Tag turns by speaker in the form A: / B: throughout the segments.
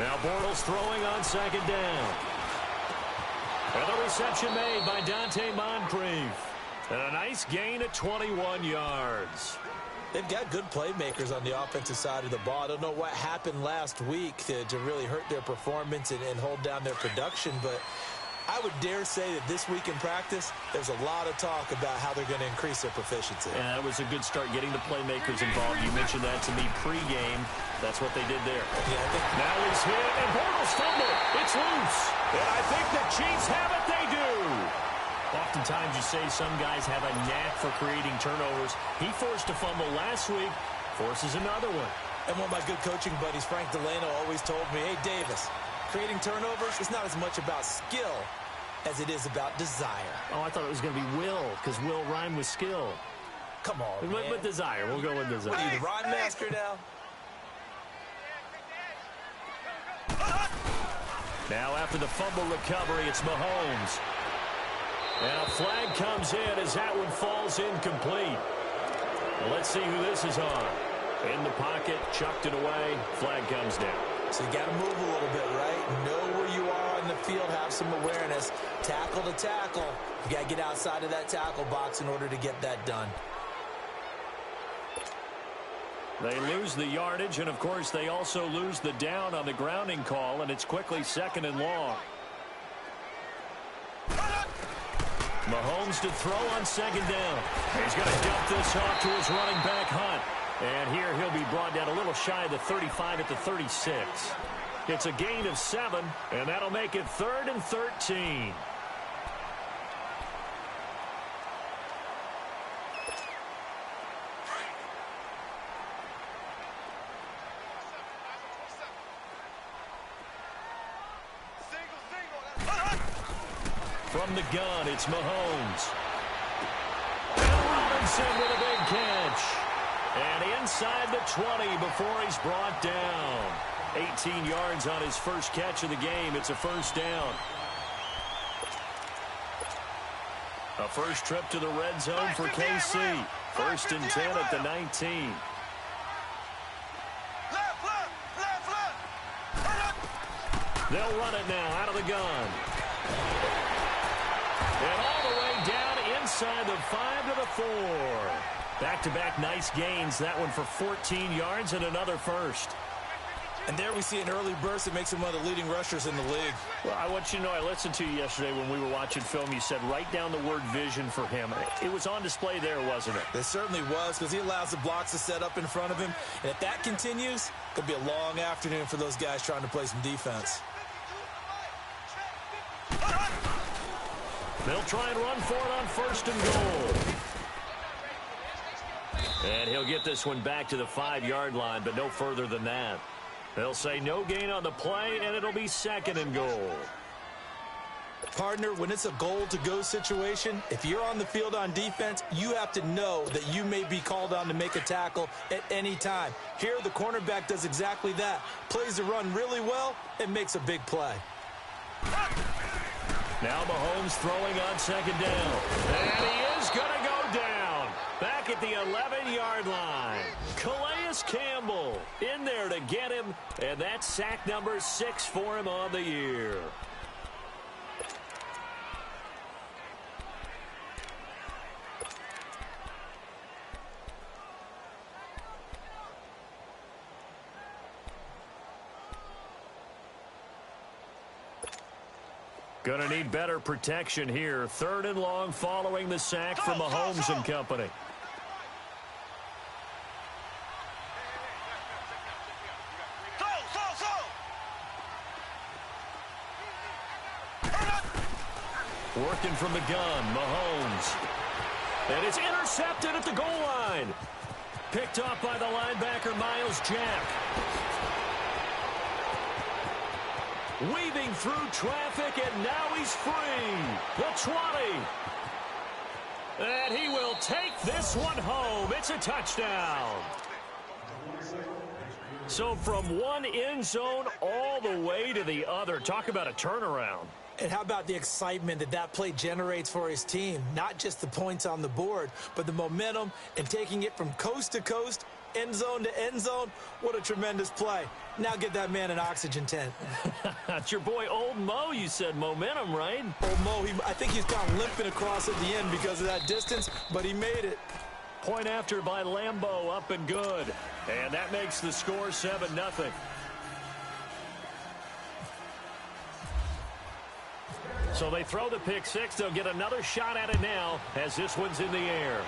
A: Now Bortles throwing on second down. And the reception made by Dante Moncrief. And a nice gain at 21 yards.
B: They've got good playmakers on the offensive side of the ball. I don't know what happened last week to really hurt their performance and hold down their production, but I would dare say that this week in practice, there's a lot of talk about how they're going to increase their proficiency.
A: And that was a good start, getting the playmakers involved. You mentioned that to me pregame. That's what they did there.
B: Yeah,
A: now he's hit, and Bortles fumbled. It's loose. And I think the Chiefs have it. They do. Oftentimes you say some guys have a knack for creating turnovers. He forced a fumble last week, forces another one.
B: And one of my good coaching buddies, Frank Delano, always told me, hey, Davis, creating turnovers is not as much about skill as it is about desire.
A: Oh, I thought it was going to be will, because will rhyme with skill.
B: Come on, man.
A: With desire. We'll go with desire.
B: What are you, the rhyme master now?
A: Now after the fumble recovery, it's Mahomes. And a flag comes in as that one falls incomplete. Well, let's see who this is on. In the pocket, chucked it away. Flag comes down.
B: So you got to move a little bit, right? Know where you are on the field, have some awareness. Tackle to tackle. You got to get outside of that tackle box in order to get that done.
A: They lose the yardage, and of course they also lose the down on the grounding call, and it's quickly second and long. Mahomes to throw on second down. He's going to dump this off to his running back, Hunt. And here he'll be brought down a little shy of the 35 at the 36. It's a gain of 7, and that'll make it 3rd and 13. From the gun, it's Mahomes. And Robinson with a big catch. And inside the 20 before he's brought down. 18 yards on his first catch of the game. It's a first down. A first trip to the red zone for KC. 1st and 10 at the 19. They'll run it now out of the gun. And all the way down inside the 5 to the 4. Back-to-back nice gains. That one for 14 yards and another first.
B: And there we see an early burst that makes him one of the leading rushers in the league.
A: Well, I want you to know, I listened to you yesterday when we were watching film. You said write down the word vision for him. It was on display there, wasn't it?
B: It certainly was, because he allows the blocks to set up in front of him. And if that continues, it could be a long afternoon for those guys trying to play some defense.
A: They'll try and run for it on 1st and goal. And he'll get this one back to the 5-yard line, but no further than that. They'll say no gain on the play, and it'll be 2nd and goal.
B: Partner, when it's a goal-to-go situation, if you're on the field on defense, you have to know that you may be called on to make a tackle at any time. Here, the cornerback does exactly that. Plays the run really well and makes a big play.
A: Now Mahomes throwing on 2nd down. And he is going to go down. Back at the 11-yard line. Calais Campbell in there to get him. And that's sack number 6 for him on the year. Going to need better protection here. 3rd and long following the sack from Mahomes and company. Working from the gun, Mahomes. And it's intercepted at the goal line. Picked off by the linebacker, Miles Jack. Weaving through traffic, and now he's free. The 20. And he will take this one home. It's a touchdown. So from one end zone all the way to the other. Talk about a turnaround.
B: And how about the excitement that that play generates for his team? Not just the points on the board, but the momentum and taking it from coast to coast end zone to end zone. What a tremendous play. Now get that man an oxygen tent.
A: That's your boy Old Mo. You said momentum, right?
B: Old Mo, I think he's kind of limping across at the end because of that distance, but he made it.
A: Point after by Lambeau, up and good. And that makes the score 7-0. So they throw the pick six. They'll get another shot at it now as this one's in the air.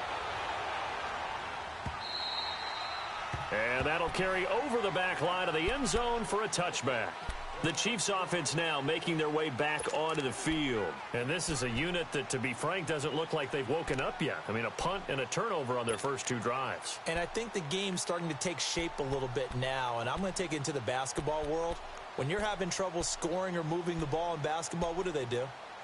A: And that'll carry over the back line of the end zone for a touchback. The Chiefs offense now making their way back onto the field. And this is a unit that, to be frank, doesn't look like they've woken up yet. I mean, a punt and a turnover on their first two drives.
B: And I think the game's starting to take shape a little bit now. And I'm going to take it into the basketball world. When you're having trouble scoring or moving the ball in basketball, what do?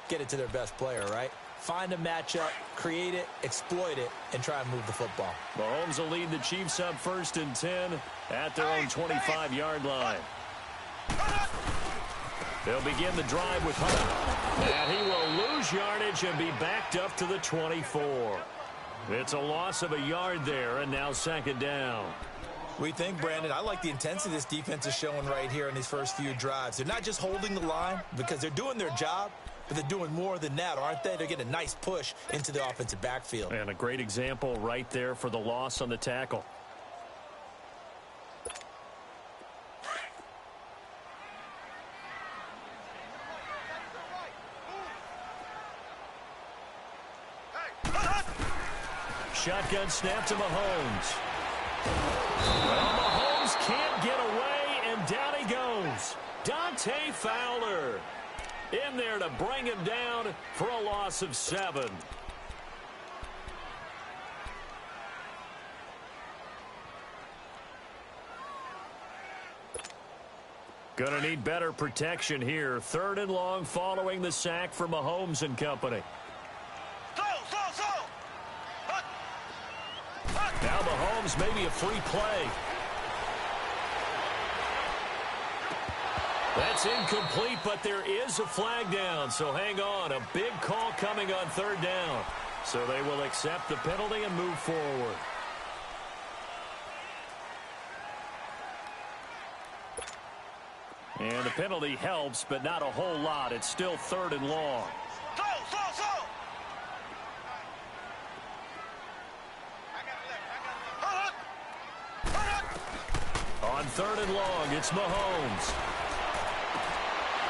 B: Get it to their best player, right? Find a matchup, create it, exploit it, and try and move the football.
A: Mahomes will lead the Chiefs up 1st and 10 at their own 25-yard line. They'll begin the drive with Hunt. And he will lose yardage and be backed up to the 24. It's a loss of a yard there, and now 2nd down.
B: What do you think, Brandon? I like the intensity this defense is showing right here in these first few drives. They're not just holding the line because they're doing their job, but they're doing more than that, aren't they? They're getting a nice push into the offensive backfield.
A: And a great example right there for the loss on the tackle. Shotgun snap to Mahomes. Well, Mahomes can't get away, and down he goes. Dante Fowler in there to bring him down for a loss of 7. Gonna need better protection here. 3rd and long following the sack for Mahomes and company. Now Mahomes maybe a free play. That's incomplete, but there is a flag down, so hang on. A big call coming on 3rd down. So they will accept the penalty and move forward. And the penalty helps, but not a whole lot. It's still 3rd and long. On 3rd and long, it's Mahomes.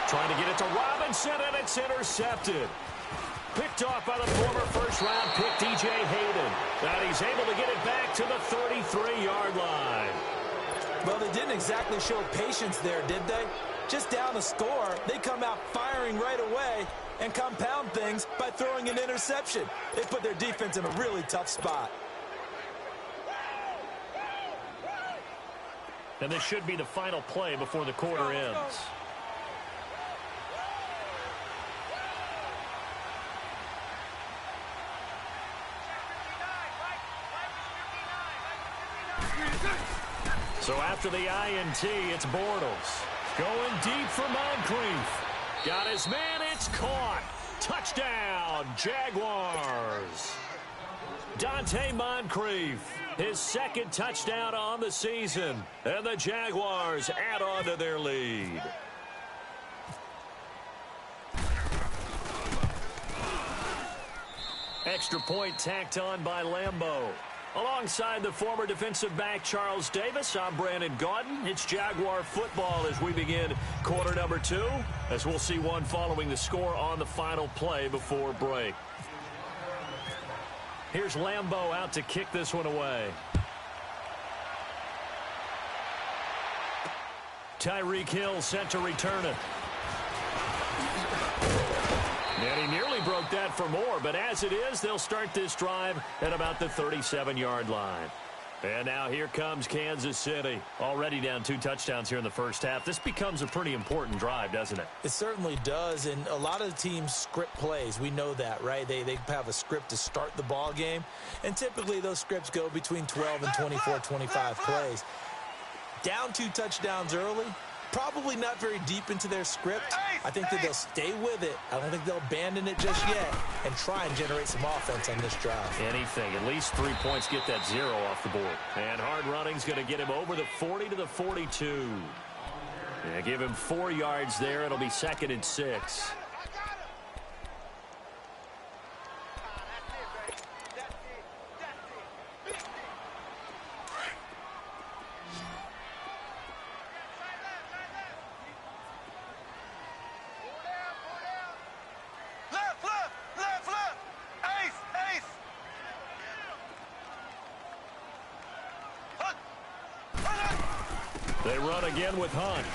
A: Trying to get it to Robinson, and it's intercepted. Picked off by the former first-round pick, DJ Hayden. And he's able to get it back to the 33-yard line.
B: Well, they didn't exactly show patience there, did they? Just down the score, they come out firing right away and compound things by throwing an interception. They put their defense in a really tough spot.
A: And this should be the final play before the quarter ends. So after the INT, it's Bortles. Going deep for Moncrief. Got his man, it's caught. Touchdown, Jaguars. Dante Moncrief, his 2nd touchdown on the season. And the Jaguars add on to their lead. Extra point tacked on by Lambeau. Alongside the former defensive back Charles Davis, I'm Brandon Gaudin. It's Jaguar football as we begin quarter number 2, as we'll see one following the score on the final play before break. Here's Lambeau out to kick this one away. Tyreek Hill set to return it. And he nearly broke that for more, but as it is, they'll start this drive at about the 37-yard line. And now here comes Kansas City. Already down 2 touchdowns here in the first half. This becomes a pretty important drive, doesn't it? It
B: certainly does, and a lot of the teams script plays. We know that, right? They have a script to start the ball game, and typically those scripts go between 12 and 24, 25 plays. Down 2 touchdowns early, Probably not very deep into their script. I think that they'll stay with it. I don't think they'll abandon it just yet and try and generate some offense on this drive.
A: Anything. At least 3 points get that 0 off the board. And hard running's going to get him over the 40 to the 42. Yeah, give him 4 yards there. It'll be 2nd and 6. They run again with Hunt.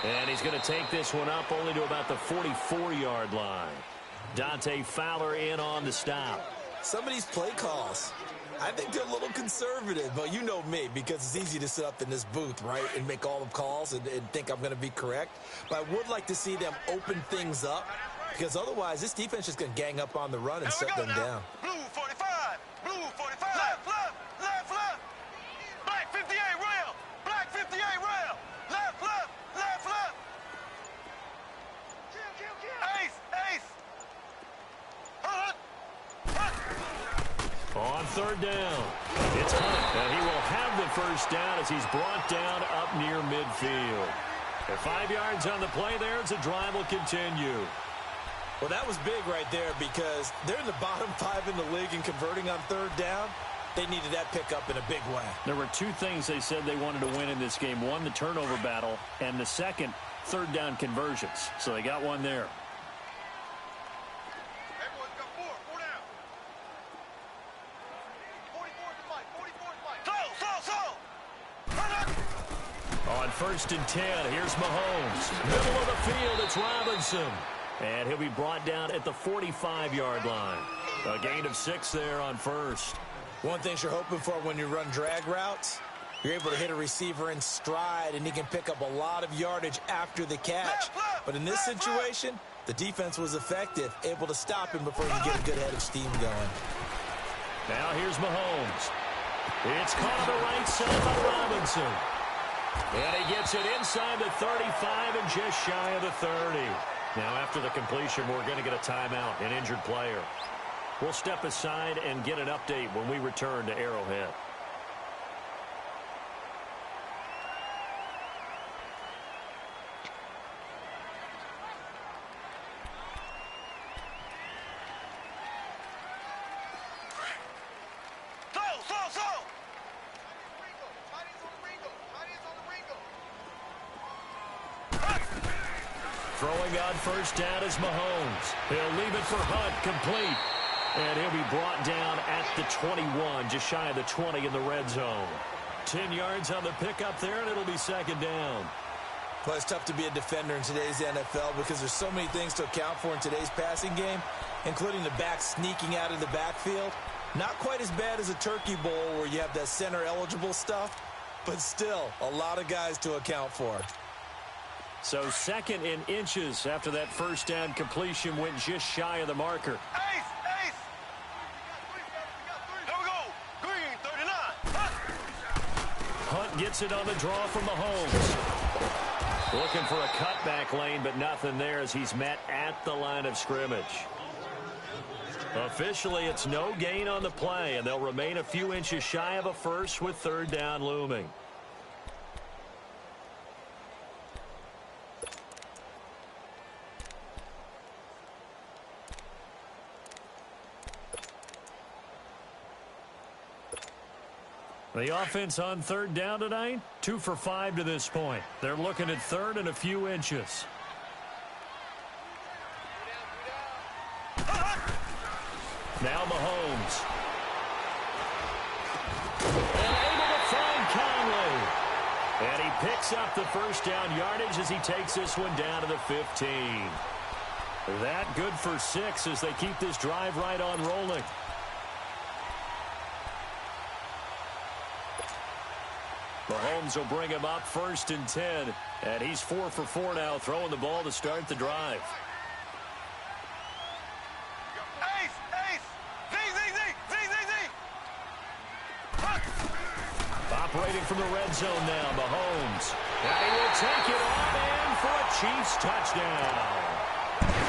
A: And he's going to take this one up only to about the 44-yard line. Dante Fowler in on the stop.
B: Some of these play calls, I think they're a little conservative, but you know me, because it's easy to sit up in this booth, right, and make all the calls and think I'm going to be correct. But I would like to see them open things up, because otherwise this defense is going to gang up on the run and shut them down.
C: Blue 45, blue 45, left, left, left, left. Black 58 rail, black 58 rail, left, left, left, left. Ace, ace.
A: On 3rd down, it's Hunt, and he will have the first down as he's brought down up near midfield. And 5 yards on the play there as the drive will continue.
B: Well, that was big right there because they're in the bottom 5 in the league in converting on 3rd down. They needed that pickup in a big way.
A: There were 2 things they said they wanted to win in this game. One, the turnover battle, and the second, 3rd down conversions. So they got one there.
C: Everyone's got 4 down. 44 to Mike, 44 to Mike. Slow.
A: On 1st and 10, here's Mahomes. Middle of the field, it's Robinson. And he'll be brought down at the 45-yard line. A gain of 6 there on 1st.
B: One thing you're hoping for when you run drag routes, you're able to hit a receiver in stride, and he can pick up a lot of yardage after the catch. But in this situation, the defense was effective, able to stop him before he could get a good head of steam going.
A: Now here's Mahomes. It's caught on the right side by Robinson. And he gets it inside the 35 and just shy of the 30. Now after the completion, we're going to get a timeout, an injured player. We'll step aside and get an update when we return to Arrowhead. Throwing on 1st down is Mahomes. He'll leave it for Hunt, complete. And he'll be brought down at the 21, just shy of the 20 in the red zone. 10 yards on the pickup there, and it'll be 2nd down.
B: Well, it's tough to be a defender in today's NFL because there's so many things to account for in today's passing game, including the back sneaking out of the backfield. Not quite as bad as a turkey bowl where you have that center-eligible stuff, but still a lot of guys to account for.
A: So 2nd in inches after that 1st down completion went just shy of the marker.
C: Ace, ace. Here we go. Green 39.
A: Hunt gets it on the draw from Mahomes. Looking for a cutback lane, but nothing there as he's met at the line of scrimmage. Officially, it's no gain on the play, and they'll remain a few inches shy of a first with 3rd down looming. The offense on 3rd down tonight, 2 for 5 to this point. They're looking at 3rd and a few inches. Now Mahomes. And able to find Conley. And he picks up the 1st down yardage as he takes this one down to the 15. That good for 6 as they keep this drive right on rolling. Mahomes will bring him up 1st and 10. And he's 4 for 4 now, throwing the ball to start the drive.
C: Ace, ace. Z, Z, Z, Z, Z, Z.
A: Operating from the red zone now, Mahomes. And he will take it on in for a Chiefs touchdown.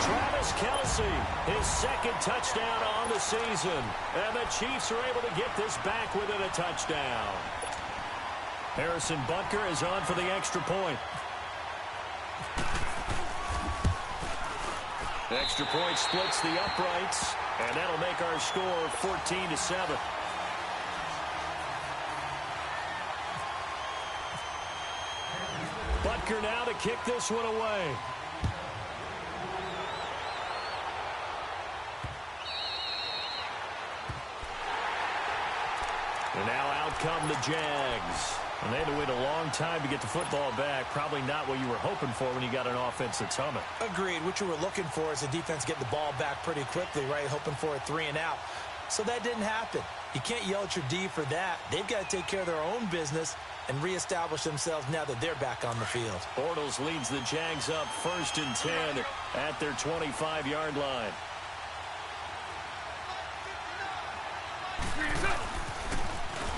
A: Travis Kelce, his second touchdown on the season. And the Chiefs are able to get this back within a touchdown. Harrison Butker is on for the extra point. Extra point splits the uprights, and that'll make our score 14-7. Butker now to kick this one away. And now out come the Jags. And they had to wait a long time to get the football back. Probably not what you were hoping for when you got an offense that's humming.
B: Agreed. What you were looking for is the defense getting the ball back pretty quickly, right? Hoping for a 3 and out. So that didn't happen. You can't yell at your D for that. They've got to take care of their own business and reestablish themselves now that they're back on the field.
A: Bortles leads the Jags up 1st and 10 at their 25-yard line.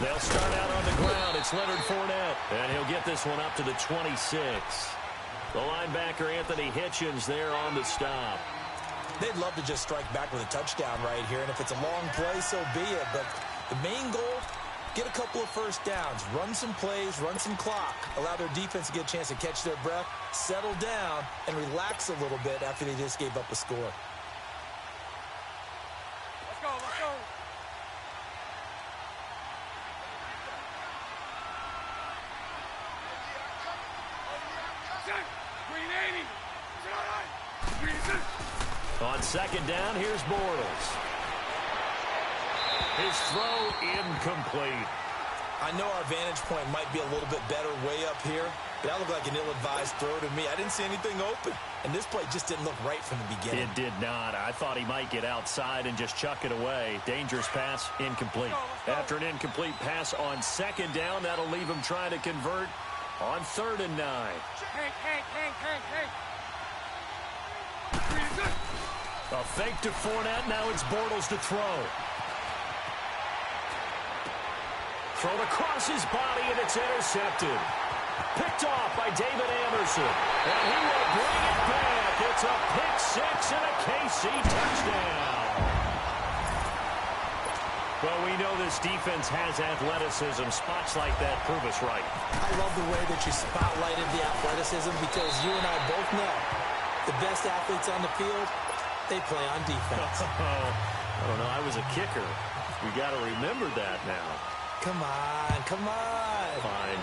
A: They'll start out on the ground. It's Leonard Fournette, and he'll get this one up to the 26. The linebacker, Anthony Hitchens, there on the stop.
B: They'd love to just strike back with a touchdown right here, and if it's a long play, so be it. But the main goal, get a couple of first downs, run some plays, run some clock, allow their defense to get a chance to catch their breath, settle down, and relax a little bit after they just gave up a score.
C: Let's go, let's go.
A: On second down, here's Bortles. His throw incomplete.
B: I know our vantage point might be a little bit better way up here, but that looked like an ill-advised throw to me. I didn't see anything open, and this play just didn't look right from the beginning.
A: It did not. I thought he might get outside and just chuck it away. Dangerous pass, incomplete. After an incomplete pass on second down, that'll leave him trying to convert on 3rd and 9.
C: Hey.
A: A fake to Fournette. Now it's Bortles to throw. Thrown across his body, and it's intercepted. Picked off by David Anderson. And he will bring it back. It's a pick six and a KC touchdown. Well, we know this defense has athleticism. Spots like that prove us right.
B: I love the way that you spotlighted the athleticism because you and I both know the best athletes on the field, they play on defense.
A: I don't know. I was a kicker. We got to remember that now.
B: Come on.
A: Fine.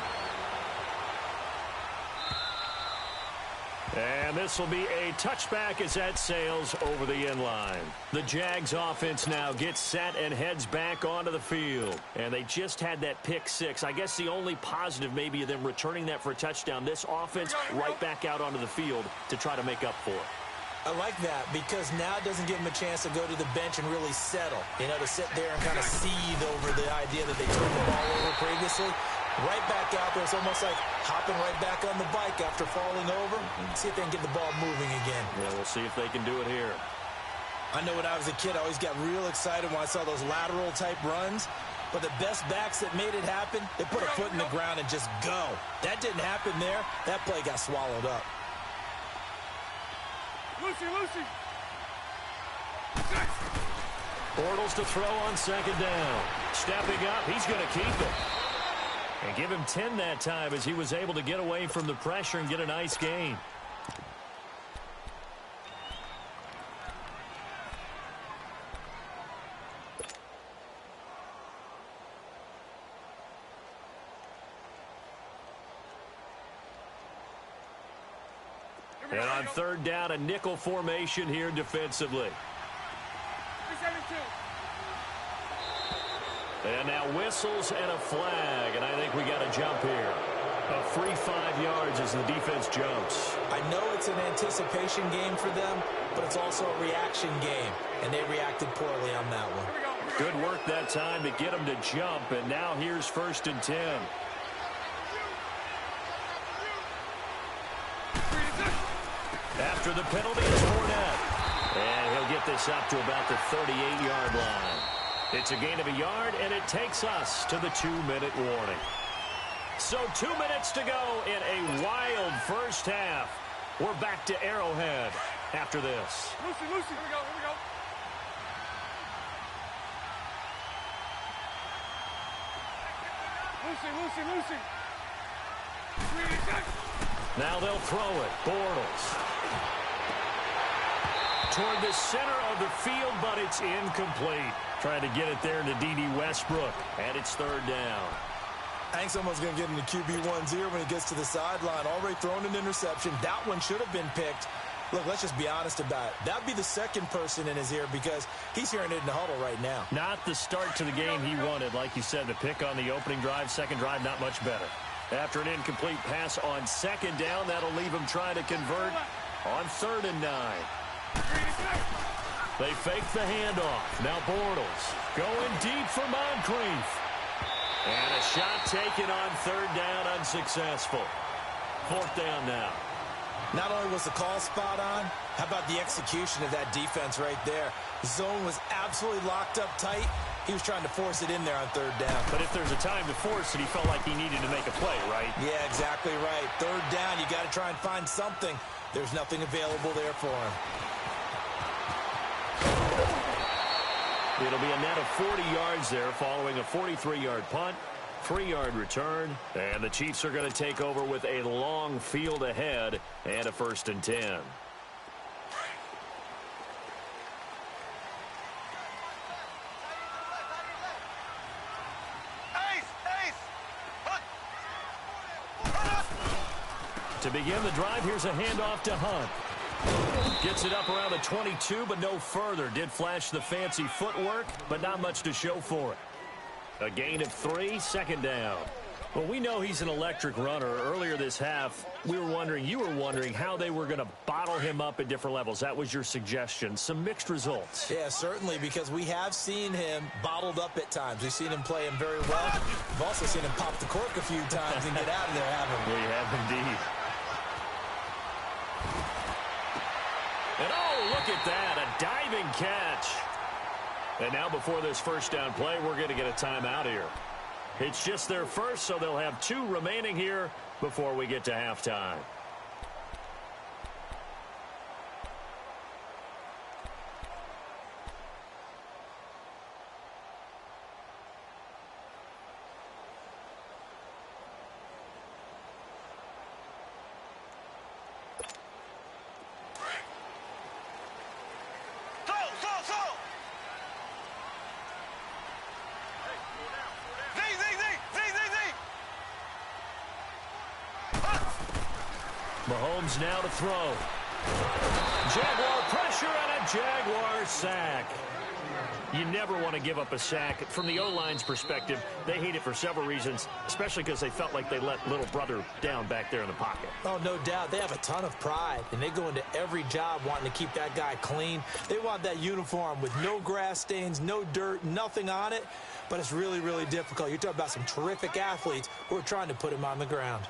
A: And this will be a touchback as that sails over the end line. The Jags offense now gets set and heads back onto the field. And they just had that pick six. I guess the only positive maybe of them returning that for a touchdown. This offense right back out onto the field to try to make up for it.
B: I like that because now it doesn't give them a chance to go to the bench and really settle. You know, to sit there and kind of seethe over the idea that they turned the ball over previously. Right back out there. It's almost like hopping right back on the bike after falling over. See if they can get the ball moving again.
A: Yeah, we'll see if they can do it here.
B: I know when I was a kid, I always got real excited when I saw those lateral type runs. But the best backs that made it happen, they put a foot in the ground and just go. That didn't happen there. That play got swallowed up.
C: Lucy.
A: Bortles to throw on second down. Stepping up, he's going to keep it. And give him 10 that time as he was able to get away from the pressure and get a nice gain. And on third down, a nickel formation here defensively.
C: 372.
A: And now whistles and a flag, and I think we got a jump here. A free 5 yards as the defense jumps.
B: I know it's an anticipation game for them, but it's also a reaction game, and they reacted poorly on that one.
A: Good work that time to get them to jump, and now here's 1st and 10. After the penalty is Fournette. And he'll get this up to about the 38-yard line. It's a gain of a yard, and it takes us to the 2-minute warning. So 2 minutes to go in a wild first half. We're back to Arrowhead after this.
C: Lucy, here we go, here we go. Lucy.
A: Now they'll throw it. Bortles. Toward the center of the field, but it's incomplete. Trying to get it there to D.D. Westbrook. And it's third down.
B: Hank's almost going to get into QB1's ear when he gets to the sideline. Already thrown an interception. That one should have been picked. Look, let's just be honest about it. That'd be the second person in his ear because he's hearing it in the huddle right now.
A: Not the start to the game he wanted. Like you said, the pick on the opening drive, second drive, not much better. After an incomplete pass on second down, that'll leave him trying to convert on 3rd and 9. They fake the handoff. Now Bortles going deep for Moncrief. And a shot taken on 3rd down, unsuccessful. 4th down now.
B: Not only was the call spot on, how about the execution of that defense right there? Zone was absolutely locked up tight. He was trying to force it in there on 3rd down.
A: But if there's a time to force it, he felt like he needed to make a play, right?
B: Yeah, exactly right. 3rd down, you got to try and find something. There's nothing available there for him.
A: It'll be a net of 40 yards there following a 43-yard punt, 3-yard return, and the Chiefs are going to take over with a long field ahead and a 1st and 10. To begin the drive, here's a handoff to Hunt. Gets it up around the 22, but no further. Did flash the fancy footwork, but not much to show for it. A gain of 3, 2nd down. Well, we know he's an electric runner. Earlier this half, you were wondering how they were going to bottle him up at different levels. That was your suggestion. Some mixed results.
B: Yeah, certainly, because we have seen him bottled up at times. We've seen him play him very well. We've also seen him pop the cork a few times and get out of there, haven't we?
A: We have indeed. And oh, look at that, a diving catch. And now before this first down play, we're going to get a timeout here. It's just their first, so they'll have 2 remaining here before we get to halftime. Mahomes now to throw. Jaguar pressure and a Jaguar sack. You never want to give up a sack. From the O-line's perspective, they hate it for several reasons, especially because they felt like they let little brother down back there in the pocket.
B: Oh, no doubt. They have a ton of pride, and they go into every job wanting to keep that guy clean. They want that uniform with no grass stains, no dirt, nothing on it, but it's really, really difficult. You're talking about some terrific athletes who are trying to put him on the ground.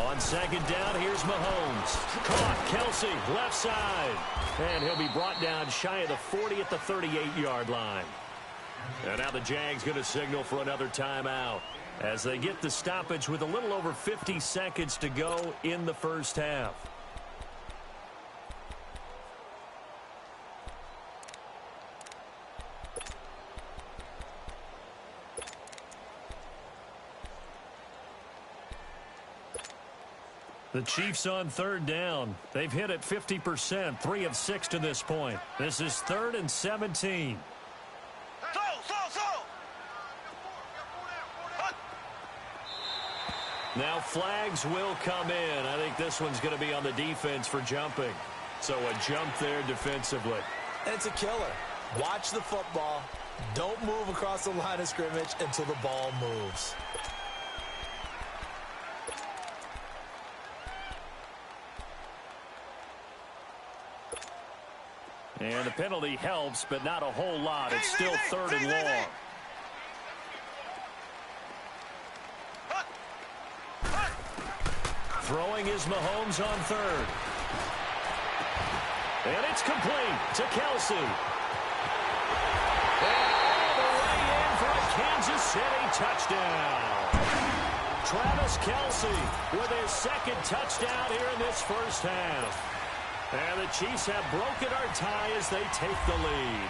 A: On second down, here's Mahomes. Caught, Kelsey, left side. And he'll be brought down shy of the 40 at the 38-yard line. And now the Jags going to signal for another timeout as they get the stoppage with a little over 50 seconds to go in the first half. The Chiefs on 3rd down. They've hit it 50%, 3 of 6 to this point. This is 3rd and 17. Now flags will come in. I think this one's going to be on the defense for jumping. So a jump there defensively.
B: And it's a killer. Watch the football. Don't move across the line of scrimmage until the ball moves.
A: And the penalty helps, but not a whole lot. It's still 3rd and long. Throwing is Mahomes on 3rd. And it's complete to Kelsey. And all the way in for a Kansas City touchdown. Travis Kelce with his second touchdown here in this first half. And the Chiefs have broken our tie as they take the lead.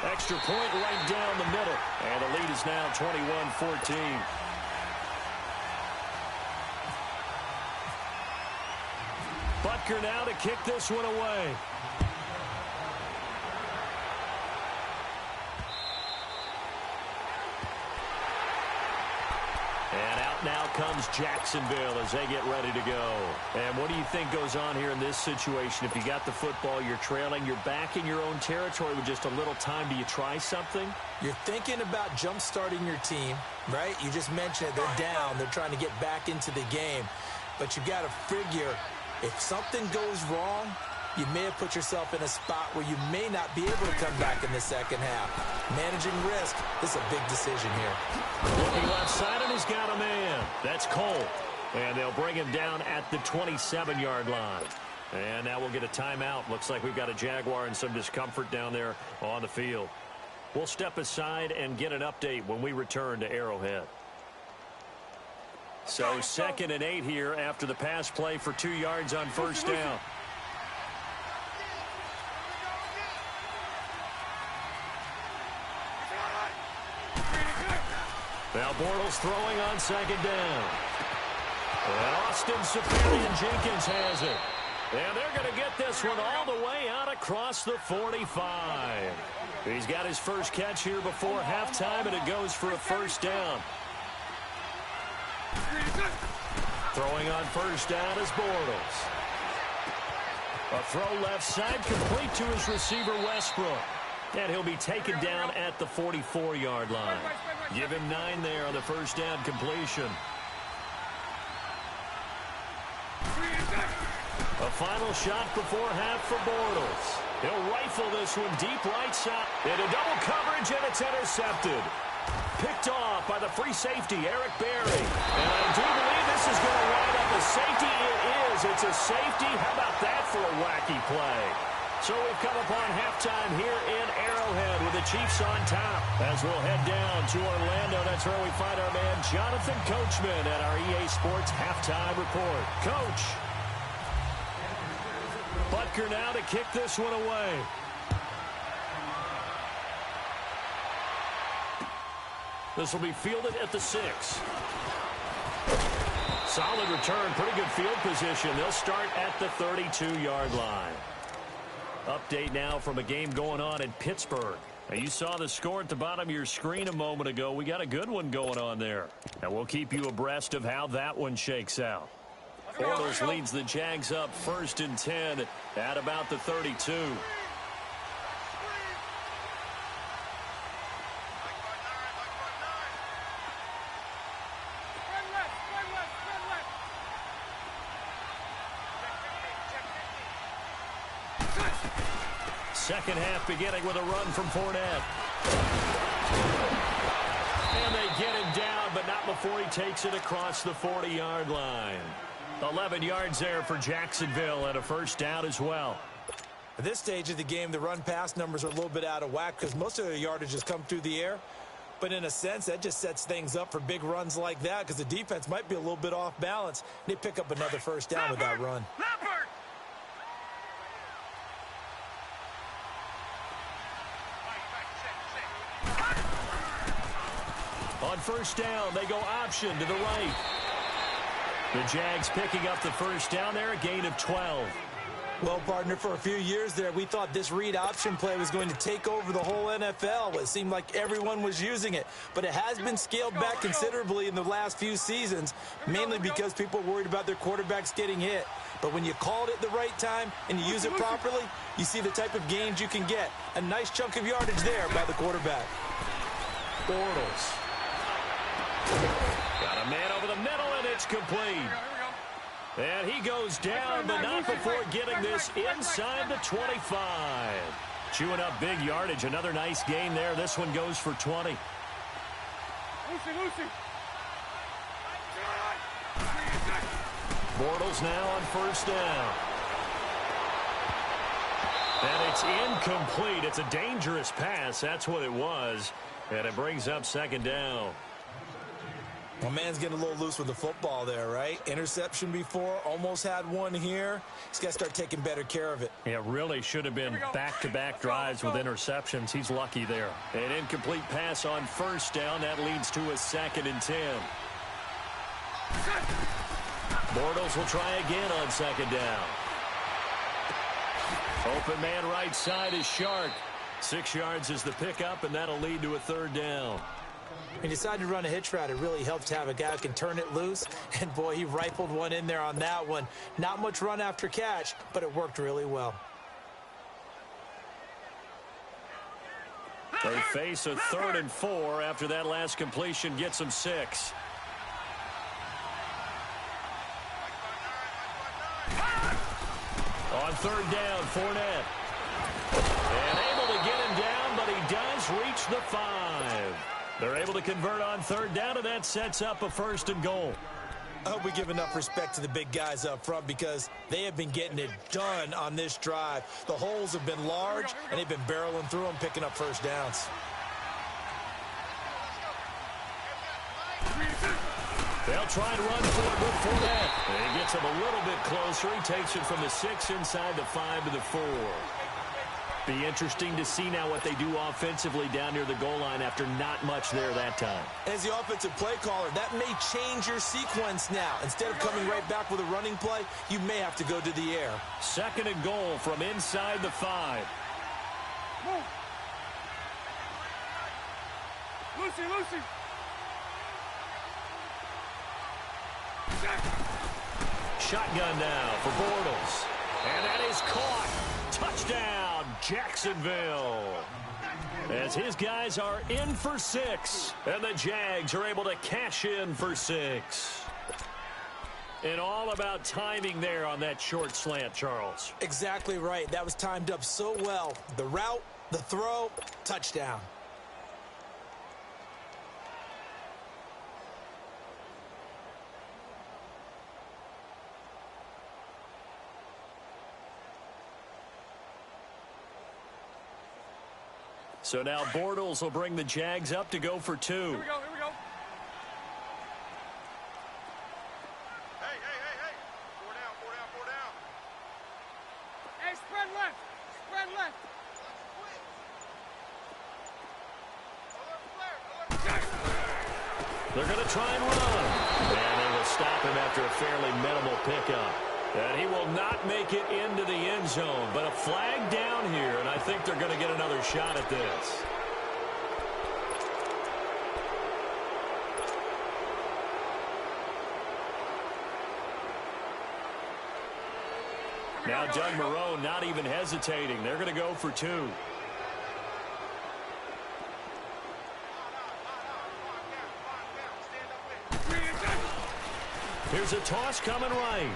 A: Extra point right down the middle. And the lead is now 21-14. Butker now to kick this one away. And out now comes Jacksonville as they get ready to go. And what do you think goes on here in this situation? If you got the football, you're trailing, you're back in your own territory with just a little time. Do you try something?
B: You're thinking about jump-starting your team, right? You just mentioned it. They're down. They're trying to get back into the game. But you've got to figure, if something goes wrong, you may have put yourself in a spot where you may not be able to come back in the second half. Managing risk, this is a big decision here.
A: Looking left side, and he's got a man. That's Cole. And they'll bring him down at the 27-yard line. And now we'll get a timeout. Looks like we've got a Jaguar and some discomfort down there on the field. We'll step aside and get an update when we return to Arrowhead. So 2nd and 8 here after the pass play for 2 yards on first down. Now Bortles throwing on 2nd down. And Austin Seferian-Jenkins has it. And they're going to get this one all the way out across the 45. He's got his first catch here before halftime, and it goes for a first down. Throwing on first down is Bortles. A throw left side complete to his receiver Westbrook. And he'll be taken down at the 44-yard line. Give him 9 there on the first down completion. A final shot before half for Bortles. He'll rifle this one deep right side. Into double coverage, and it's intercepted. Picked off by the free safety, Eric Berry. And I do believe this is going to wind up a safety. It is. It's a safety. How about that for a wacky play? So we've come upon halftime here in Arrowhead with the Chiefs on top. As we'll head down to Orlando, that's where we find our man Jonathan Coachman at our EA Sports Halftime Report. Coach. Butker now to kick this one away. This will be fielded at the 6. Solid return, pretty good field position. They'll start at the 32-yard line. Update now from a game going on in Pittsburgh. Now, you saw the score at the bottom of your screen a moment ago. We got a good one going on there. And we'll keep you abreast of how that one shakes out. Bortles leads the Jags up 1st and 10 at about the 32. Second half beginning with a run from Fournette. And they get him down, but not before he takes it across the 40-yard line. 11 yards there for Jacksonville and a first down as well.
B: At this stage of the game, the run-pass numbers are a little bit out of whack because most of their yardage has come through the air. But in a sense, that just sets things up for big runs like that because the defense might be a little bit off balance. They pick up another first down with that run.
A: On first down, they go option to the right. The Jags picking up the first down there, a gain of 12.
B: Well, partner, for a few years there, we thought this read option play was going to take over the whole NFL. It seemed like everyone was using it. But it has been scaled back considerably in the last few seasons, mainly because people are worried about their quarterbacks getting hit. But when you call it at the right time and you use it properly, you see the type of gains you can get. A nice chunk of yardage there by the quarterback.
A: Bortles. Got a man over the middle, and it's complete. And he goes down, but not before getting this inside the 25. Chewing up big yardage. Another nice gain there. This one goes for 20. Bortles now on first down. And it's incomplete. It's a dangerous pass. That's what it was. And it brings up second down.
B: My man's getting a little loose with the football there, right? Interception before, almost had one here. He's got to start taking better care of it.
A: It really should have been back-to-back drives with interceptions. He's lucky there. An incomplete pass on first down. That leads to a 2nd and 10. Bortles will try again on 2nd down. Open man right side is Shark. 6 yards is the pickup, and that'll lead to a 3rd down.
B: He decided to run a hitch route. It really helps to have a guy who can turn it loose. And, boy, he rifled one in there on that one. Not much run after catch, but it worked really well.
A: They face a 3rd and 4 after that last completion gets them 6. On 3rd down, Fournette. And able to get him down, but he does reach the 5. They're able to convert on 3rd down, and that sets up a 1st and goal.
B: I hope we give enough respect to the big guys up front because they have been getting it done on this drive. The holes have been large, and they've been barreling through them, picking up 1st downs.
A: They'll try and run for it with Fournette. And he gets him a little bit closer. He takes it from the 6 inside the 5 to the 4. Be interesting to see now what they do offensively down near the goal line after not much there that time.
B: As the offensive play caller, that may change your sequence now. Instead of coming right back with a running play, you may have to go to the air.
A: 2nd and goal from inside the 5.
C: Move. Lucy.
A: Shotgun now for Bortles. And that is caught. Touchdown, Jacksonville. As his guys are in for 6. And the Jags are able to cash in for 6. And all about timing there on that short slant, Charles.
B: Exactly right. That was timed up so well. The route, the throw, touchdown.
A: So now Bortles will bring the Jags up to go for 2.
C: Here we go. Hey. 4 down. Hey, spread left.
A: They're going to try and run. And they will stop him after a fairly minimal pickup. And he will not make it into the end zone. But a flag down here, and I think they're going to get another shot at this. Now Doug Marrone not even hesitating. They're going to go for 2. Here's a toss coming right.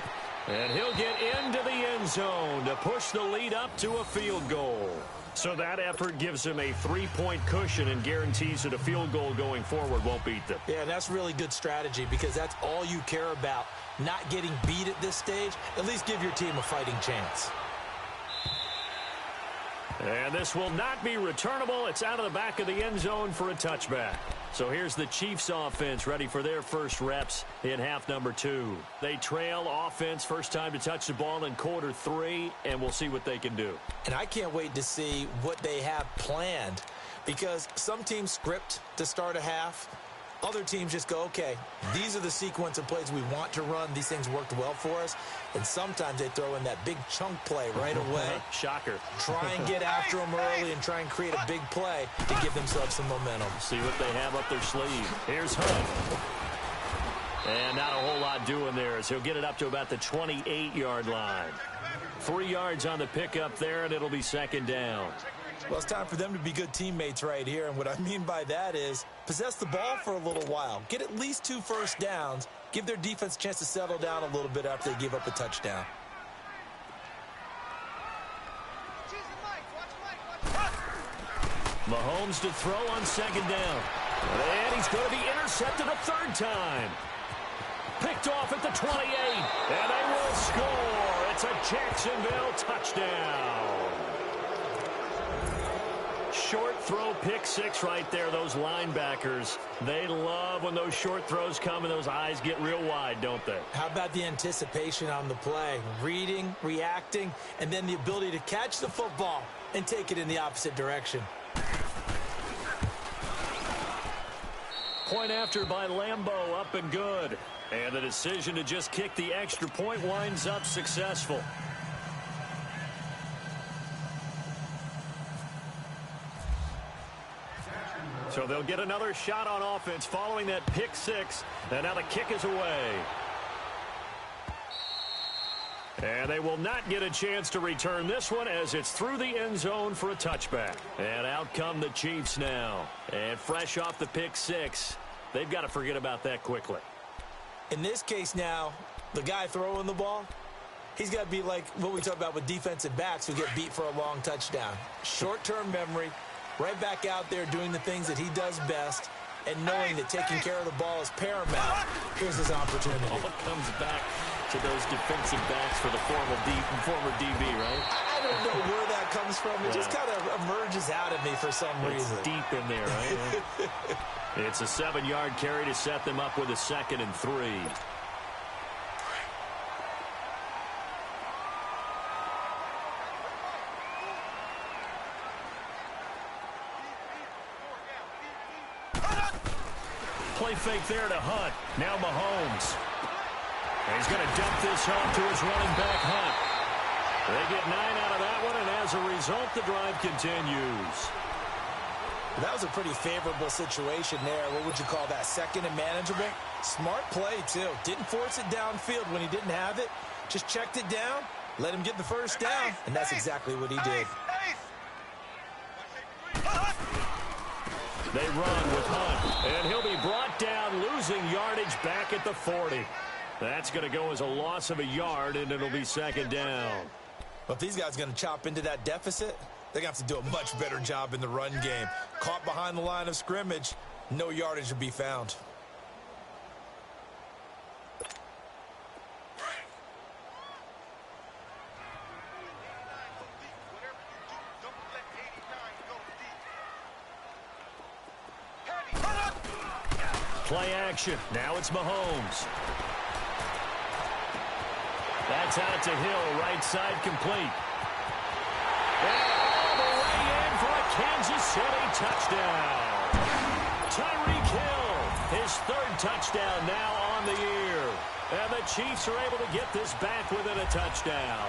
A: And he'll get into the end zone to push the lead up to a field goal. So that effort gives him a 3-point cushion and guarantees that a field goal going forward won't beat them.
B: Yeah, that's really good strategy because that's all you care about. Not getting beat at this stage. At least give your team a fighting chance.
A: And this will not be returnable. It's out of the back of the end zone for a touchback. So here's the Chiefs offense ready for their first reps in half number 2. They trail offense first time to touch the ball in quarter 3, and we'll see what they can do.
B: And I can't wait to see what they have planned because some teams script to start a half. Other teams just go, okay, these are the sequence of plays we want to run. These things worked well for us. And sometimes they throw in that big chunk play right away.
A: Shocker.
B: Try and get after them early and try and create a big play to give themselves some momentum.
A: See what they have up their sleeve. Here's Hunt. And not a whole lot doing there as he'll get it up to about the 28-yard line. 3 yards on the pickup there, and it'll be 2nd down.
B: Well, it's time for them to be good teammates right here. And what I mean by that is possess the ball for a little while. Get at least 2 first downs. Give their defense a chance to settle down a little bit after they give up a touchdown.
A: Mahomes to throw on 2nd down. And he's going to be intercepted a 3rd time. Picked off at the 28. And they will score. It's a Jacksonville touchdown. short throw pick six right there. Those linebackers, they love when those short throws come and those eyes get real wide, don't they?
B: How about the anticipation on the play? Reading, reacting, and then the ability to catch the football and take it in the opposite direction.
A: Point after by Lambeau, up and good. And the decision to just kick the extra point winds up successful. So they'll get another shot on offense following that pick six. And now the kick is away. And they will not get a chance to return this one as it's through the end zone for a touchback. And out come the Chiefs now. And fresh off the pick six, they've got to forget about that quickly.
B: In this case now, the guy throwing the ball, he's got to be like what we talk about with defensive backs who get beat for a long touchdown. Short-term memory. Right back out there doing the things that he does best and knowing that taking care of the ball is paramount. Here's his opportunity.
A: All comes back to those defensive backs for the former DB, right?
B: I don't know where that comes from. It just kind of emerges out of me for some reason.
A: It's deep in there, right? It's a 7-yard carry to set them up with a 2nd and 3. Play fake there to Hunt. Now Mahomes. And he's going to dump this home to his running back, Hunt. They get 9 out of that one, and as a result, the drive continues.
B: That was a pretty favorable situation there. What would you call that? 2nd and manageable? Smart play, too. Didn't force it downfield when he didn't have it. Just checked it down, let him get the first down, and that's exactly what he did.
A: They run with Hunt, and he'll be brought down, losing yardage back at the 40. That's going to go as a loss of a yard, and it'll be 2nd down.
B: Well, if these guys are going to chop into that deficit, they're going to have to do a much better job in the run game. Caught behind the line of scrimmage, no yardage to be found.
A: Play action. Now it's Mahomes. That's out to Hill. Right side complete. And all the way in for a Kansas City touchdown. Tyreek Hill, his 3rd touchdown now on the year. And the Chiefs are able to get this back within a touchdown.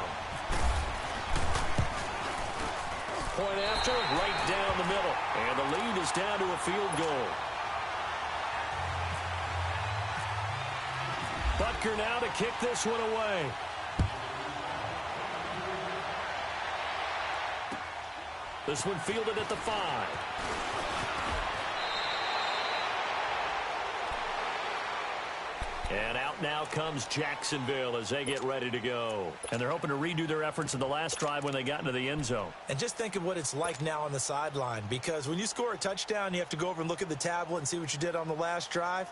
A: Point after, right down the middle. And the lead is down to a field goal. Butker now to kick this one away. This one fielded at the 5. And out now comes Jacksonville as they get ready to go. And they're hoping to redo their efforts in the last drive when they got into the end zone.
B: And just think of what it's like now on the sideline, because when you score a touchdown, you have to go over and look at the tablet and see what you did on the last drive.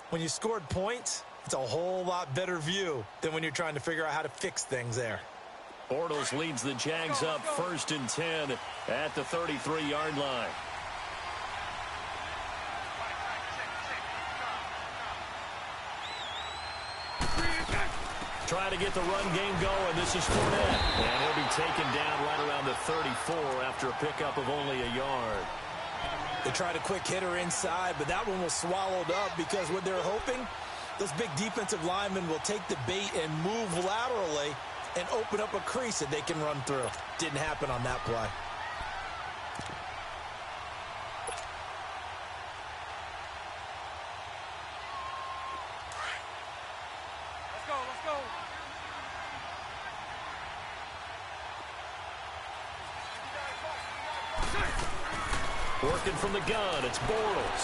B: When you scored points, it's a whole lot better view than when you're trying to figure out how to fix things there.
A: Bortles leads the Jags up 1st and 10 at the 33-yard line. Trying to get the run game going. This is Fournette. And he'll be taken down right around the 34 after a pickup of only a yard.
B: They tried a quick hitter inside, but that one was swallowed up because what they're hoping, those big defensive linemen will take the bait and move laterally and open up a crease that they can run through. Didn't happen on that play.
C: Let's go.
A: Working from the gun, it's Bortles.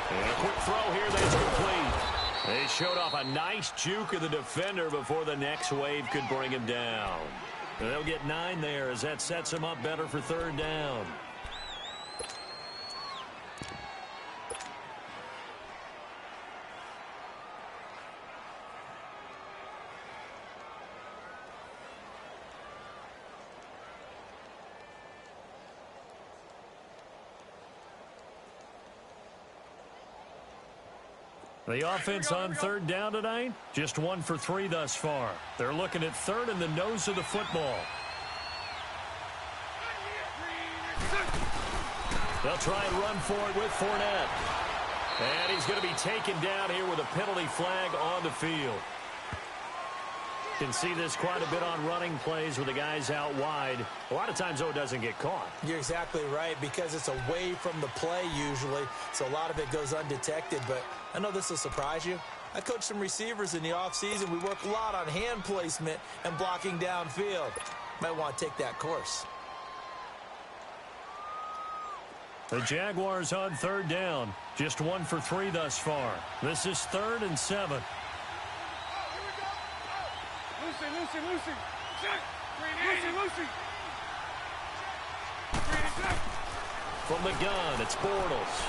A: And a quick throw here that's complete. They showed off a nice juke of the defender before the next wave could bring him down. They'll get 9 there as that sets him up better for 3rd down. The offense on third down tonight, just 1 for 3 thus far. They're looking at third in the nose of the football. They'll try and run for it with Fournette. And he's going to be taken down here with a penalty flag on the field. Can see this quite a bit on running plays with the guys out wide. A lot of times, though, it doesn't get caught.
B: You're exactly right, because it's away from the play usually, so a lot of it goes undetected. But I know this will surprise you. I coached some receivers in the offseason. We work a lot on hand placement and blocking downfield. Might want to take that course.
A: The Jaguars on third down. Just 1 for 3 thus far. This is 3rd and 7.
C: Lucy. Lucy.
A: From the gun, it's Bortles.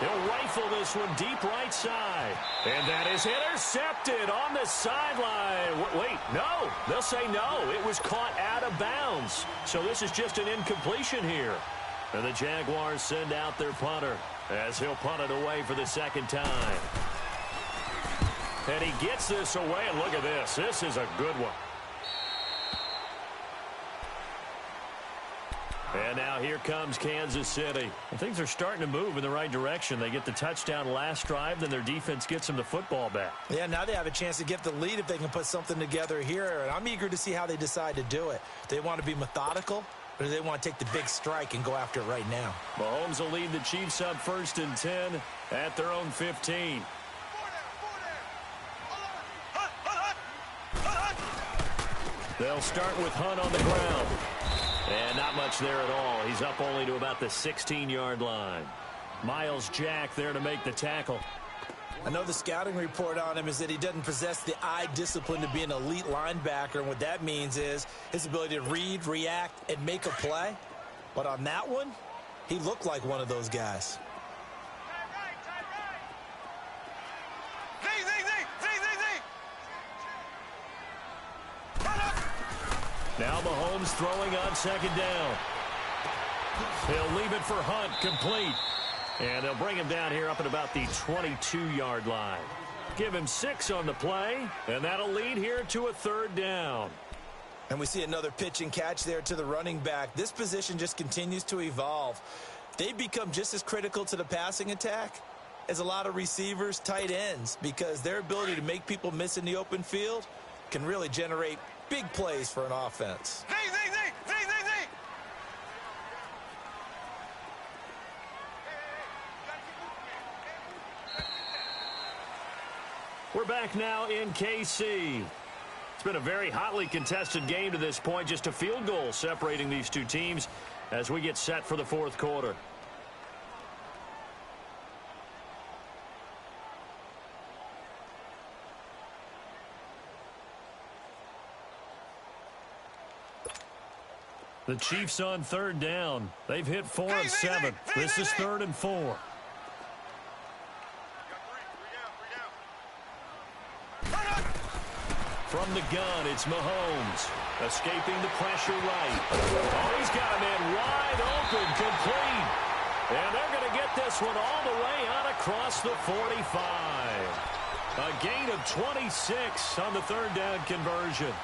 A: He'll rifle this one deep right side. And that is intercepted on the sideline. Wait, no. They'll say no. It was caught out of bounds. So this is just an incompletion here. And the Jaguars send out their punter as he'll punt it away for the second time. And he gets this away, and look at this. This is a good one. And now here comes Kansas City. And things are starting to move in the right direction. They get the touchdown last drive, then their defense gets them the football back.
B: Yeah, now they have a chance to get the lead if they can put something together here. And I'm eager to see how they decide to do it. Do they want to be methodical, or do they want to take the big strike and go after it right now?
A: Mahomes will lead the Chiefs up 1st and 10 at their own 15. They'll start with Hunt on the ground. And not much there at all. He's up only to about the 16-yard line. Miles Jack there to make the tackle.
B: I know the scouting report on him is that he doesn't possess the eye discipline to be an elite linebacker. And what that means is his ability to read, react, and make a play. But on that one, he looked like one of those guys.
A: Now Mahomes throwing on 2nd down. He'll leave it for Hunt, complete. And they'll bring him down here up at about the 22-yard line. Give him 6 on the play, and that'll lead here to a 3rd down.
B: And we see another pitch and catch there to the running back. This position just continues to evolve. They become just as critical to the passing attack as a lot of receivers, tight ends, because their ability to make people miss in the open field can really generate big plays for an offense.
A: We're back now in KC. It's been a very hotly contested game to this point. Just a field goal separating these two teams as we get set for the 4th quarter. The Chiefs on 3rd down. They've hit 4 of 7. This is 3rd and 4. From the gun, it's Mahomes. Escaping the pressure right. Oh, he's got a man wide open, complete. And they're going to get this one all the way out across the 45. A gain of 26 on the 3rd down conversion.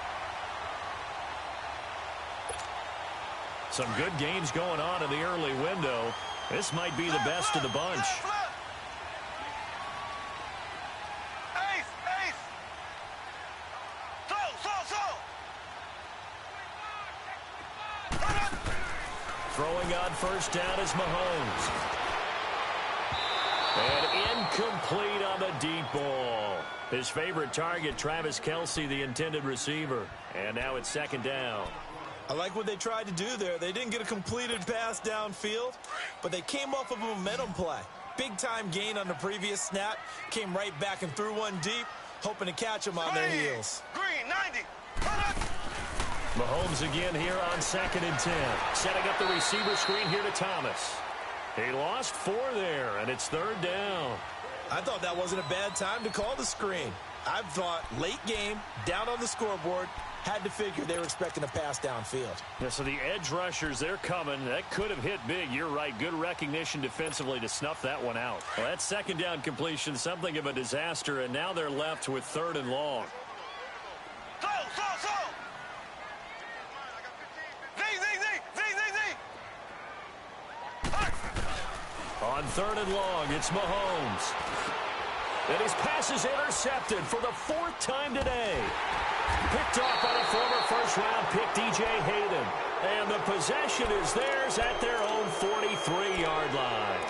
A: Some good games going on in the early window. This might be the best of the bunch. Throwing on 1st down is Mahomes. And incomplete on the deep ball. His favorite target, Travis Kelce, the intended receiver. And now it's 2nd down.
B: I like what they tried to do there. They didn't get a completed pass downfield, but they came off of a momentum play. Big-time gain on the previous snap. Came right back and threw one deep, hoping to catch them on their heels.
C: Green, 90.
A: Mahomes again here on 2nd and 10. Setting up the receiver screen here to Thomas. He lost 4 there, and it's 3rd down.
B: I thought that wasn't a bad time to call the screen. I thought late game, down on the scoreboard, Had to figure they were expecting a pass downfield.
A: Yeah, so the edge rushers, they're coming. That could have hit big. You're right. Good recognition defensively to snuff that one out. Well, that second down completion, something of a disaster, and now they're left with 3rd and long.
C: Slow.
A: On 3rd and long, it's Mahomes. And his pass is intercepted for the 4th time today. Picked off by the former first-round pick, DJ Hayden. And the possession is theirs at their own 43-yard line.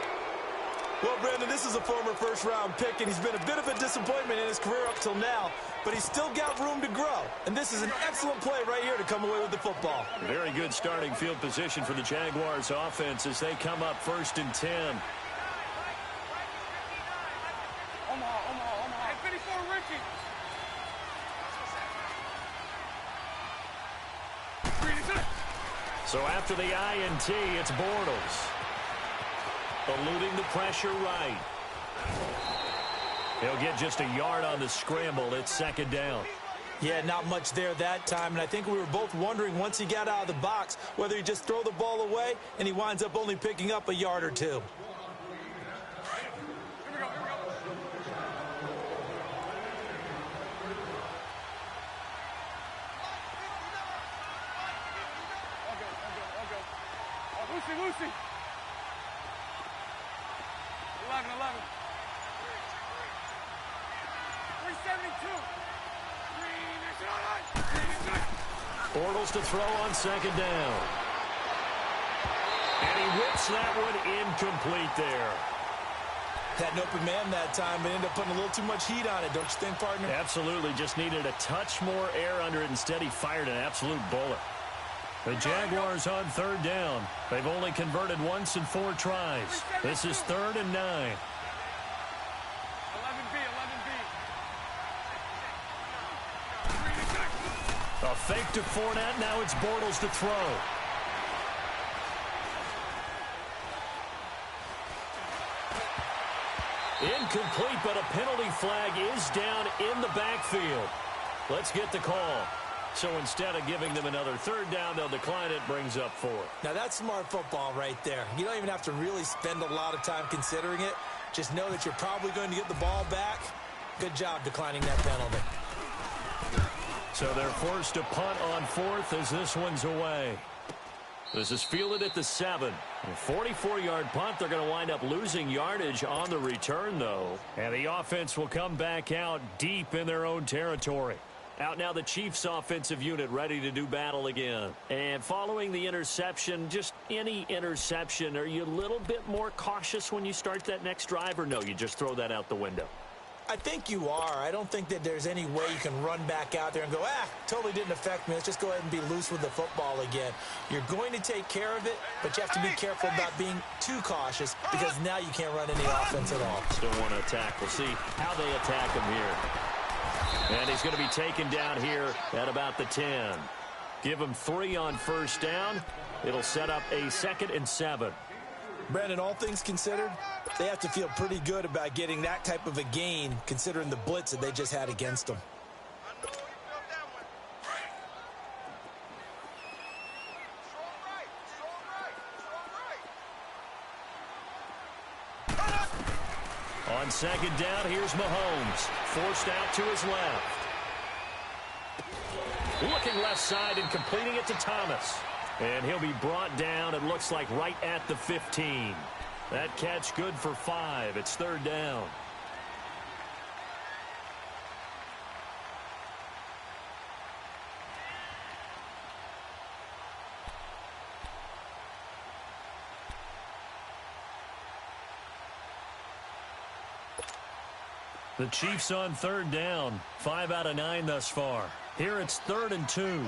B: Well, Brandon, this is a former first-round pick, and he's been a bit of a disappointment in his career up till now, but he's still got room to grow. And this is an excellent play right here to come away with the football.
A: Very good starting field position for the Jaguars offense as they come up 1st and 10. So after the INT, it's Bortles. Eluding the pressure right. He'll get just a yard on the scramble. It's 2nd down.
B: Yeah, not much there that time, and I think we were both wondering once he got out of the box whether he just throw the ball away, and he winds up only picking up a yard or two.
D: Lucy. 11. 372.
A: Bortles to throw on 2nd down. And he whips that one incomplete there.
B: Had an open man that time, but ended up putting a little too much heat on it, don't you think, partner?
A: Absolutely. Just needed a touch more air under it. Instead, he fired an absolute bullet. The Jaguars on 3rd down. They've only converted once in 4 tries. This is 3rd and 9.
D: 11B.
A: A fake to Fournette. Now it's Bortles to throw. Incomplete, but a penalty flag is down in the backfield. Let's get the call. So instead of giving them another 3rd down, they'll decline it, brings up 4th.
B: Now that's smart football right there. You don't even have to really spend a lot of time considering it. Just know that you're probably going to get the ball back. Good job declining that penalty.
A: So they're forced to punt on 4th as this one's away. This is fielded at the 7. A 44-yard punt. They're going to wind up losing yardage on the return, though. And the offense will come back out deep in their own territory. Out now the Chiefs offensive unit ready to do battle again. And following the interception, just any interception, are you a little bit more cautious when you start that next drive, or no, you just throw that out the window?
B: I think you are. I don't think that there's any way you can run back out there and go, totally didn't affect me. Let's just go ahead and be loose with the football again. You're going to take care of it, but you have to be careful about being too cautious because now you can't run any offense at all.
A: Still want to attack. We'll see how they attack him here. And he's going to be taken down here at about the 10. Give him 3 on 1st down. It'll set up a 2nd and 7.
B: Brandon, all things considered, they have to feel pretty good about getting that type of a gain considering the blitz that they just had against them.
A: On 2nd down, here's Mahomes. Forced out to his left. Looking left side and completing it to Thomas. And he'll be brought down, it looks like, right at the 15. That catch good for 5. It's 3rd down. The Chiefs on 3rd down. 5 out of 9 thus far. Here it's 3rd and 2.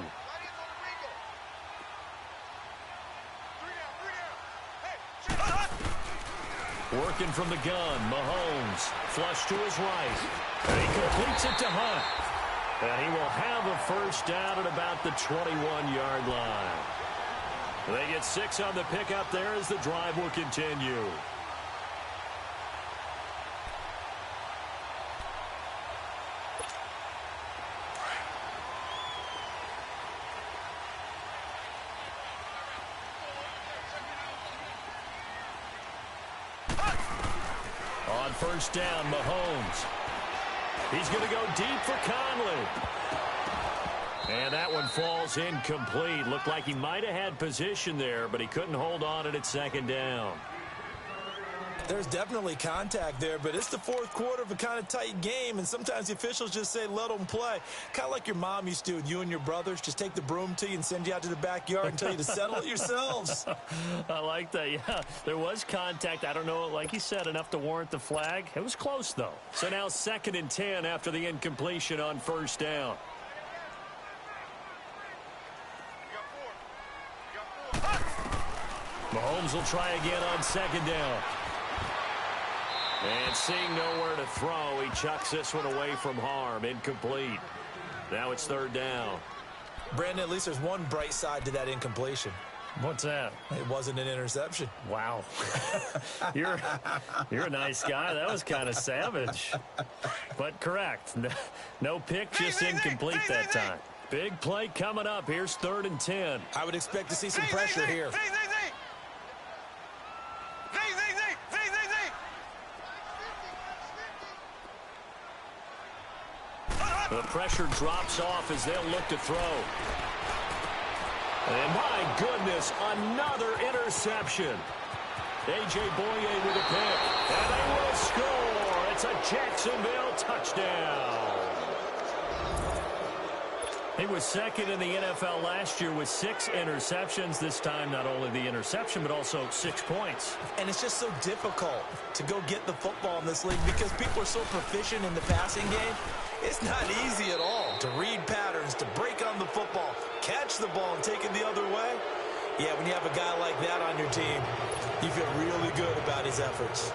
A: Working from the gun, Mahomes. Flush to his right. And he completes it to Hunt. And he will have a 1st down at about the 21-yard line. They get 6 on the pickup there as the drive will continue. On first down, Mahomes. He's going to go deep for Conley. And that one falls incomplete. Looked like he might have had position there, but he couldn't hold on at second down.
B: There's definitely contact there, but it's the fourth quarter of a kind of tight game, and sometimes the officials just say, let them play. Kind of like your mom used to with you and your brothers. Just take the broom to you and send you out to the backyard and tell you to settle it yourselves.
A: I like that, yeah. There was contact. I don't know, like he said, enough to warrant the flag. It was close, though. So now 2nd and 10 after the incompletion on first down. Mahomes will try again on 2nd down. And seeing nowhere to throw, he chucks this one away from harm. Incomplete. Now it's 3rd down.
B: Brandon, at least there's one bright side to that incompletion.
A: What's that?
B: It wasn't an interception.
A: Wow. You're a nice guy. That was kind of savage. But correct. No pick, just incomplete that time. Big play coming up. Here's 3rd and 10.
B: I would expect to see some pressure here.
A: The pressure drops off as they'll look to throw. And my goodness, another interception. A.J. Boye with a pick. And they will score. It's a Jacksonville touchdown. He was 2nd in the NFL last year with 6 interceptions. This time, not only the interception, but also 6 points.
B: And it's just so difficult to go get the football in this league because people are so proficient in the passing game. It's not easy at all to read patterns, to break on the football, catch the ball, and take it the other way. Yeah, when you have a guy like that on your team, you feel really good about his efforts.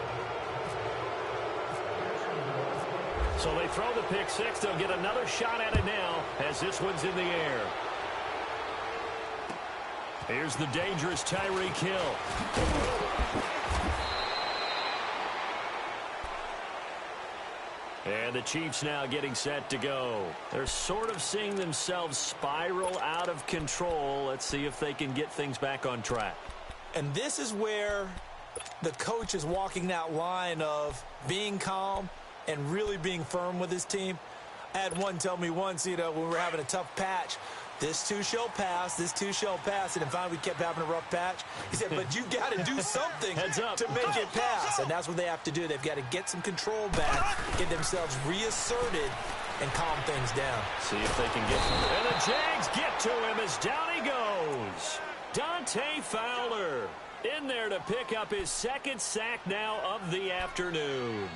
A: So they throw the pick six. They'll get another shot at it now as this one's in the air. Here's the dangerous Tyreek Hill. And the Chiefs now getting set to go. They're sort of seeing themselves spiral out of control. Let's see if they can get things back on track.
B: And this is where the coach is walking that line of being calm and really being firm with his team. I had one tell me once, when we were having a tough patch, this too shall pass, this too shall pass. And finally we kept having a rough patch. He said, but you got to do something to make it pass. And that's what they have to do. They've got to get some control back, get themselves reasserted, and calm things down.
A: See if they can get through. And the Jags get to him as down he goes. Dante Fowler in there to pick up his 2nd sack now of the afternoon.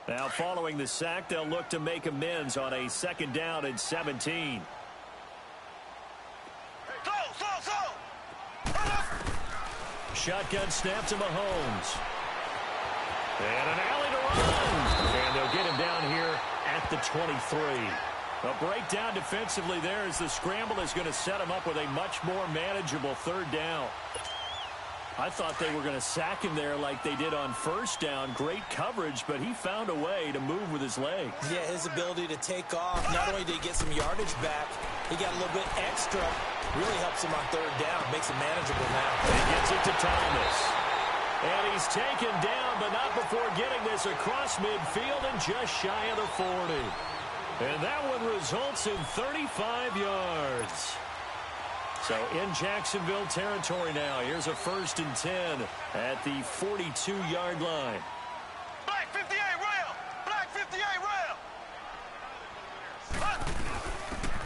A: Now, following the sack, they'll look to make amends on a 2nd down and 17. Shotgun snap to Mahomes. And an alley to run. And they'll get him down here at the 23. A breakdown defensively there as the scramble is going to set him up with a much more manageable 3rd down. I thought they were going to sack him there like they did on first down. Great coverage, but he found a way to move with his legs.
B: Yeah, his ability to take off. Not only did he get some yardage back, he got a little bit extra. Really helps him on 3rd down. Makes it manageable now.
A: He gets it to Thomas. And he's taken down, but not before getting this across midfield and just shy of the 40. And that one results in 35 yards. So in Jacksonville territory now. Here's a 1st and 10 at the 42-yard line.
C: Black 58 rail! Black 58 rail!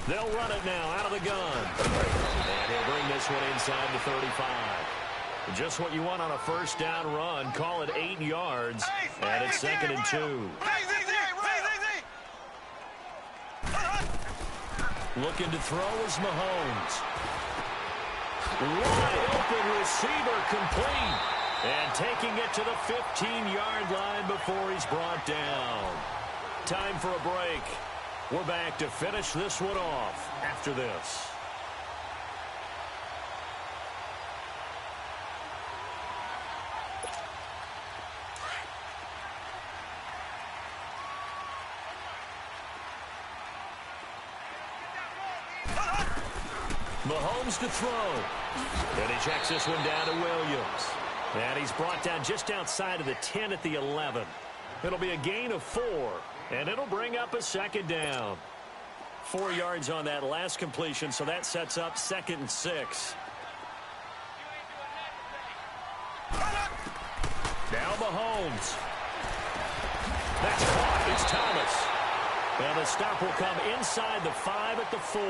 A: They'll run it now out of the gun. And he'll bring this one inside the 35. Just what you want on a 1st down run. Call it 8 yards. And it's 2nd and 2. Looking to throw is Mahomes. Wide open receiver complete. And taking it to the 15-yard line before he's brought down. Time for a break. We're back to finish this one off after this. Mahomes to throw. And he checks this one down to Williams. And he's brought down just outside of the 10 at the 11. It'll be a gain of 4, and it'll bring up a second down. 4 yards on that last completion, so that sets up 2nd and 6. Now Mahomes. That's caught. It's Thomas. And the stop will come inside the 5 at the 4.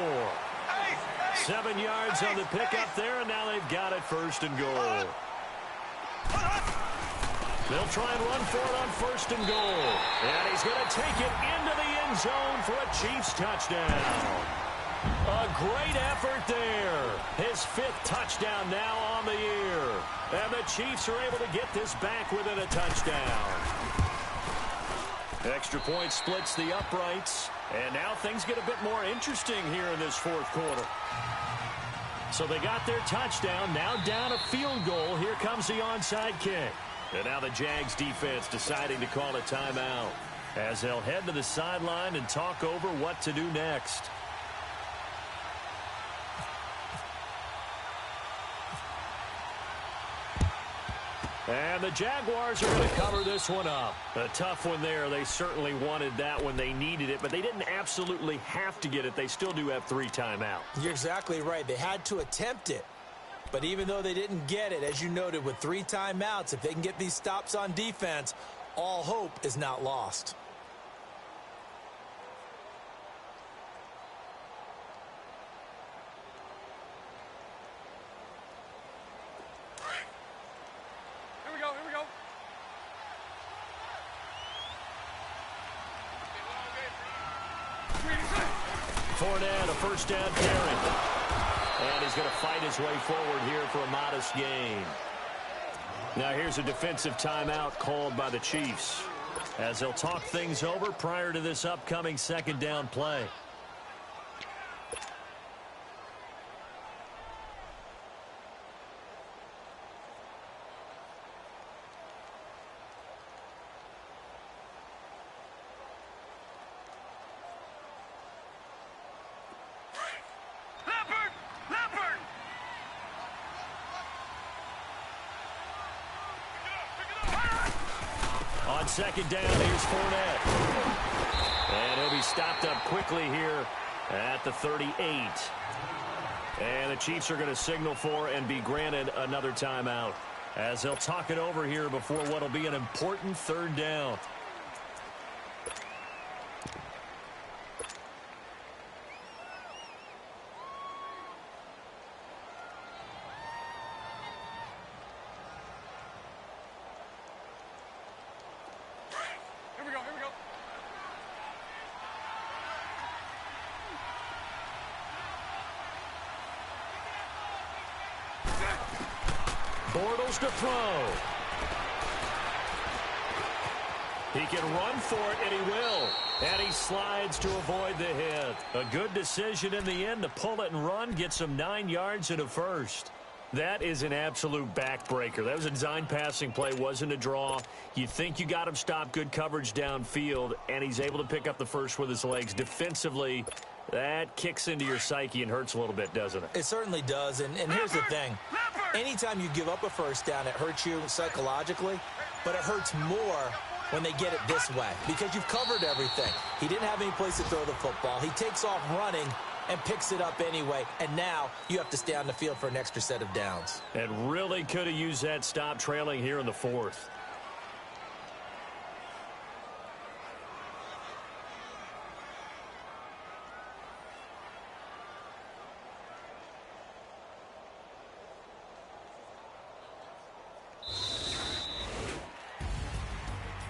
A: 7 yards on the pickup there, and now they've got it 1st and goal. They'll try and run for it on 1st and goal. And he's going to take it into the end zone for a Chiefs touchdown. A great effort there. His 5th touchdown now on the year. And the Chiefs are able to get this back within a touchdown. Extra point splits the uprights. And now things get a bit more interesting here in this 4th quarter. So they got their touchdown. Now down a field goal. Here comes the onside kick. And now the Jags defense deciding to call a timeout as they'll head to the sideline and talk over what to do next. And the Jaguars are going to cover this one up. A tough one there. They certainly wanted that when they needed it, but they didn't absolutely have to get it. They still do have 3 timeouts.
B: You're exactly right. They had to attempt it. But even though they didn't get it, as you noted, with 3 timeouts, if they can get these stops on defense, all hope is not lost.
D: Here we go, here we go.
A: Fournette, a 1st down carry. And he's going to fight his way forward here for a modest gain. Now here's a defensive timeout called by the Chiefs as they'll talk things over prior to this upcoming 2nd down play. On 2nd down, here's Fournette. And he'll be stopped up quickly here at the 38. And the Chiefs are going to signal for and be granted another timeout as they'll talk it over here before what will be an important 3rd down. Bortles to throw. He can run for it, and he will. And he slides to avoid the hit. A good decision in the end to pull it and run, get some 9 yards and a 1st. That is an absolute backbreaker. That was a design passing play, wasn't a draw. You think you got him stopped, good coverage downfield, and he's able to pick up the 1st with his legs. Defensively, that kicks into your psyche and hurts a little bit, doesn't it?
B: It certainly does, and here's the thing. Anytime you give up a 1st down, it hurts you psychologically, but it hurts more when they get it this way because you've covered everything. He didn't have any place to throw the football. He takes off running and picks it up anyway, and now you have to stay on the field for an extra set of downs.
A: And really could have used that stop trailing here in the 4th.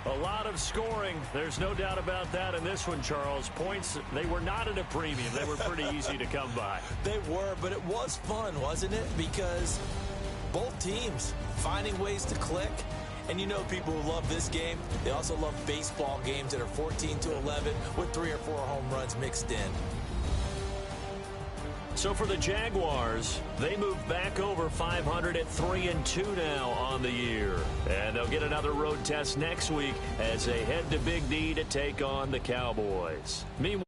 A: A lot of scoring. There's no doubt about that in this one, Charles. Points, they were not at a premium. They were pretty easy to come by.
B: They were, but it was fun, wasn't it? Because both teams finding ways to click. And you know people who love this game, they also love baseball games that are 14-11 with 3 or 4 home runs mixed in.
A: So for the Jaguars, they move back over 500 at 3-2 now on the year. And they'll get another road test next week as they head to Big D to take on the Cowboys. Meanwhile,